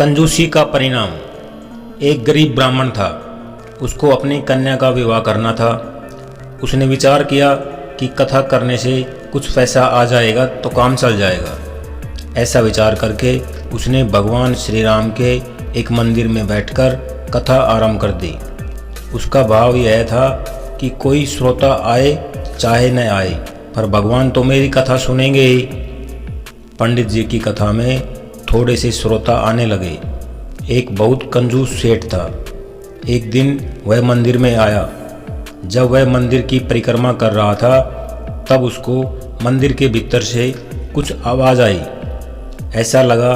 कंजूसी का परिणाम। एक गरीब ब्राह्मण था, उसको अपनी कन्या का विवाह करना था। उसने विचार किया कि कथा करने से कुछ पैसा आ जाएगा तो काम चल जाएगा। ऐसा विचार करके उसने भगवान श्री राम के एक मंदिर में बैठकर कथा आरंभ कर दी। उसका भाव यह था कि कोई श्रोता आए चाहे न आए, पर भगवान तो मेरी कथा सुनेंगे ही। पंडित जी की कथा में थोड़े से श्रोता आने लगे। एक बहुत कंजूस सेठ था। एक दिन वह मंदिर में आया। जब वह मंदिर की परिक्रमा कर रहा था तब उसको मंदिर के भीतर से कुछ आवाज़ आई। ऐसा लगा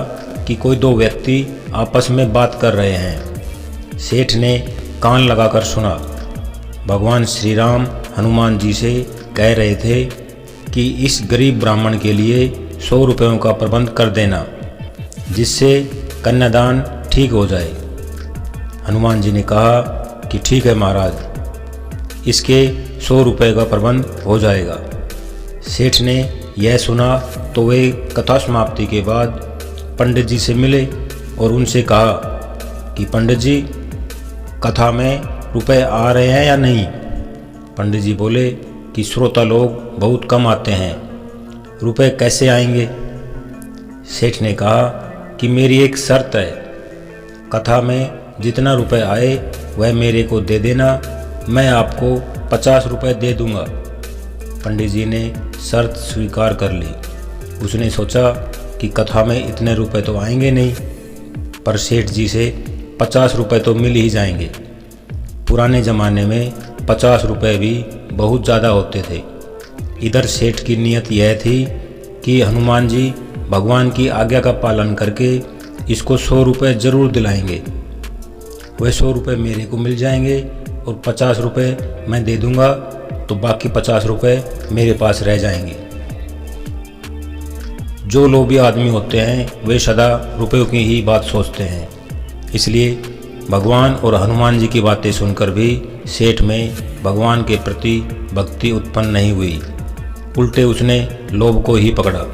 कि कोई दो व्यक्ति आपस में बात कर रहे हैं। सेठ ने कान लगाकर सुना। भगवान श्री राम हनुमान जी से कह रहे थे कि इस गरीब ब्राह्मण के लिए 100 रुपयों का प्रबंध कर देना, जिससे कन्यादान ठीक हो जाए। हनुमान जी ने कहा कि ठीक है महाराज, इसके 100 रुपये का प्रबंध हो जाएगा। सेठ ने यह सुना तो वे कथा समाप्ति के बाद पंडित जी से मिले और उनसे कहा कि पंडित जी, कथा में रुपए आ रहे हैं या नहीं। पंडित जी बोले कि श्रोता लोग बहुत कम आते हैं, रुपए कैसे आएंगे। सेठ ने कहा कि मेरी एक शर्त है, कथा में जितना रुपए आए वह मेरे को दे देना, मैं आपको 50 रुपये दे दूंगा। पंडित जी ने शर्त स्वीकार कर ली। उसने सोचा कि कथा में इतने रुपए तो आएंगे नहीं, पर सेठ जी से 50 रुपये तो मिल ही जाएंगे। पुराने ज़माने में 50 रुपये भी बहुत ज़्यादा होते थे। इधर सेठ की नीयत यह थी कि हनुमान जी भगवान की आज्ञा का पालन करके इसको 100 रुपये ज़रूर दिलाएंगे। वह 100 रुपये मेरे को मिल जाएंगे और 50 रुपये मैं दे दूंगा, तो बाकी 50 रुपये मेरे पास रह जाएंगे। जो लोभी आदमी होते हैं वे सदा रुपयों की ही बात सोचते हैं। इसलिए भगवान और हनुमान जी की बातें सुनकर भी सेठ में भगवान के प्रति भक्ति उत्पन्न नहीं हुई, उल्टे उसने लोभ को ही पकड़ा।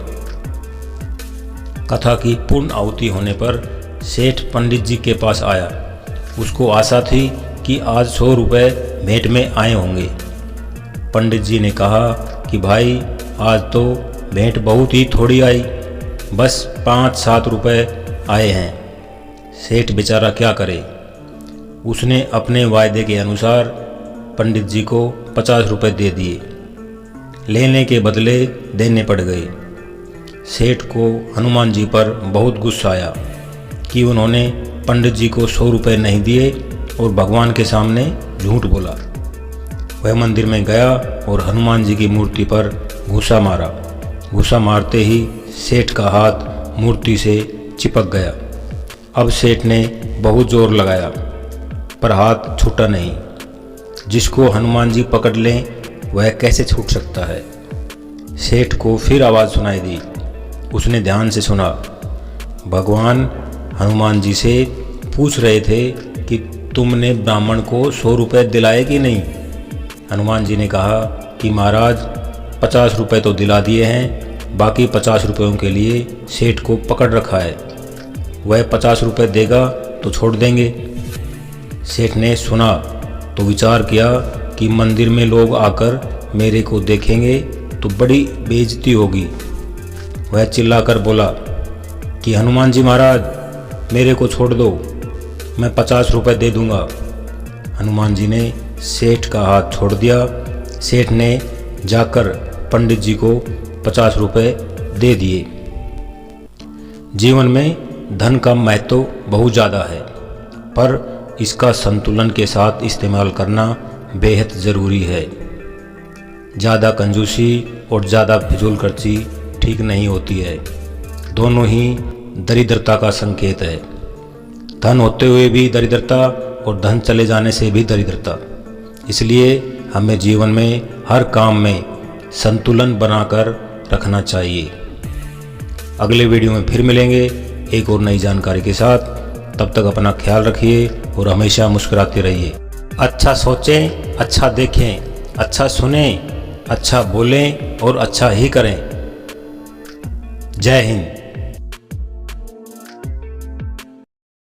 कथा की पूर्ण आहुति होने पर सेठ पंडित जी के पास आया। उसको आशा थी कि आज 100 रुपये भेंट में आए होंगे। पंडित जी ने कहा कि भाई, आज तो भेंट बहुत ही थोड़ी आई, बस 5-7 रुपये आए हैं। सेठ बेचारा क्या करे। उसने अपने वायदे के अनुसार पंडित जी को 50 रुपये दे दिए। लेने के बदले देने पड़ गए। सेठ को हनुमान जी पर बहुत गुस्सा आया कि उन्होंने पंडित जी को 100 रुपये नहीं दिए और भगवान के सामने झूठ बोला। वह मंदिर में गया और हनुमान जी की मूर्ति पर घूंसा मारा। घूंसा मारते ही सेठ का हाथ मूर्ति से चिपक गया। अब सेठ ने बहुत जोर लगाया, पर हाथ छूटा नहीं। जिसको हनुमान जी पकड़ लें वह कैसे छूट सकता है। सेठ को फिर आवाज़ सुनाई दी। उसने ध्यान से सुना। भगवान हनुमान जी से पूछ रहे थे कि तुमने ब्राह्मण को 100 रुपये दिलाए कि नहीं। हनुमान जी ने कहा कि महाराज, 50 रुपये तो दिला दिए हैं, बाकी 50 रुपयों के लिए सेठ को पकड़ रखा है। वह 50 रुपये देगा तो छोड़ देंगे। सेठ ने सुना तो विचार किया कि मंदिर में लोग आकर मेरे को देखेंगे तो बड़ी बेइज्जती होगी। वह चिल्लाकर बोला कि हनुमान जी महाराज, मेरे को छोड़ दो, मैं 50 रुपये दे दूंगा। हनुमान जी ने सेठ का हाथ छोड़ दिया। सेठ ने जाकर पंडित जी को 50 रुपये दे दिए। जीवन में धन का महत्व बहुत ज़्यादा है, पर इसका संतुलन के साथ इस्तेमाल करना बेहद ज़रूरी है। ज़्यादा कंजूसी और ज़्यादा फिजूल खर्ची ठीक नहीं होती है। दोनों ही दरिद्रता का संकेत है। धन होते हुए भी दरिद्रता और धन चले जाने से भी दरिद्रता। इसलिए हमें जीवन में हर काम में संतुलन बनाकर रखना चाहिए। अगले वीडियो में फिर मिलेंगे एक और नई जानकारी के साथ। तब तक अपना ख्याल रखिए और हमेशा मुस्कुराते रहिए। अच्छा सोचें, अच्छा देखें, अच्छा सुनें, अच्छा बोलें और अच्छा ही करें। जय हिंद।